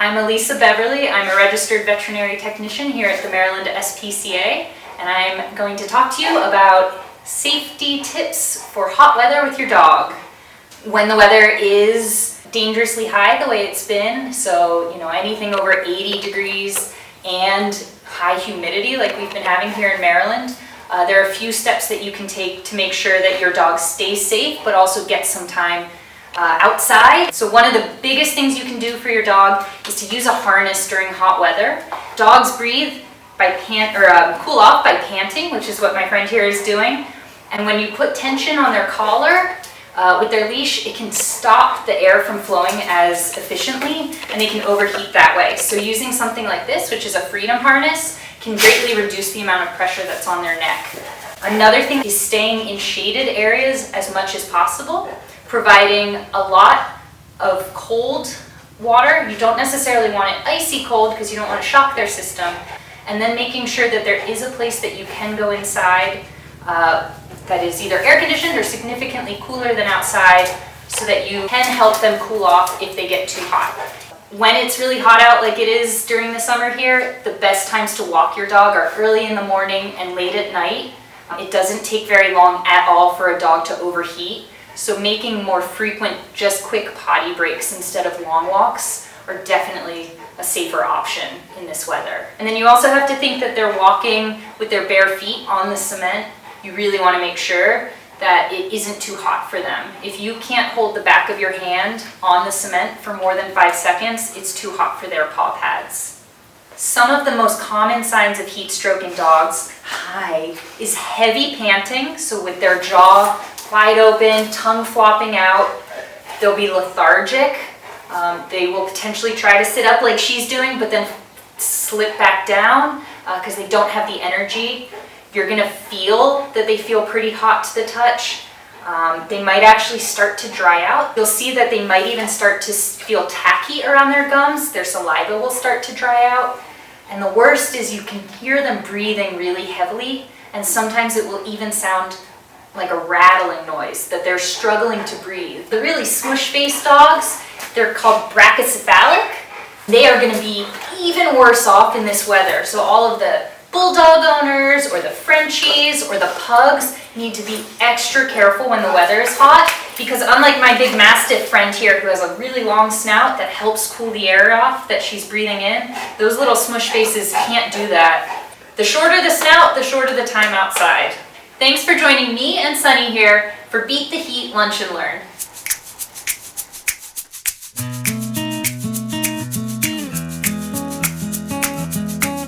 I'm Elisa Beverly. I'm a registered veterinary technician here at the Maryland SPCA, and I'm going to talk to you about safety tips for hot weather with your dog. When the weather is dangerously high the way it's been, so anything over 80 degrees and high humidity like we've been having here in Maryland, there are a few steps that you can take to make sure that your dog stays safe but also gets some time outside. So one of the biggest things you can do for your dog is to use a harness during hot weather. Dogs breathe by cool off by panting, which is what my friend here is doing. And when you put tension on their collar with their leash, it can stop the air from flowing as efficiently, and they can overheat that way. So using something like this, which is a freedom harness, can greatly reduce the amount of pressure that's on their neck. Another thing is staying in shaded areas as much as possible, providing a lot of cold water. You don't necessarily want it icy cold because you don't want to shock their system. And then making sure that there is a place that you can go inside that is either air conditioned or significantly cooler than outside, so that you can help them cool off if they get too hot. When it's really hot out like it is during the summer here, the best times to walk your dog are early in the morning and late at night. It doesn't take very long at all for a dog to overheat. So making more frequent, just quick potty breaks instead of long walks are definitely a safer option in this weather. And then you also have to think that they're walking with their bare feet on the cement. You really want to make sure that it isn't too hot for them. If you can't hold the back of your hand on the cement for more than 5 seconds, it's too hot for their paw pads. Some of the most common signs of heat stroke in dogs, is heavy panting, so with their jaw wide open, tongue flopping out. They'll be lethargic. They will potentially try to sit up like she's doing, but then slip back down because they don't have the energy. You're going to feel that they feel pretty hot to the touch. They might actually start to dry out. You'll see that they might even start to feel tacky around their gums. Their saliva will start to dry out. And the worst is you can hear them breathing really heavily, and sometimes it will even sound like a rattling noise, that they're struggling to breathe. The really smush-faced dogs, they're called brachycephalic. They are going to be even worse off in this weather. So all of the bulldog owners or the Frenchies or the pugs need to be extra careful when the weather is hot, because unlike my big Mastiff friend here who has a really long snout that helps cool the air off that she's breathing in, those little smush faces can't do that. The shorter the snout, the shorter the time outside. Thanks for joining me and Sunny here for Beat the Heat Lunch and Learn.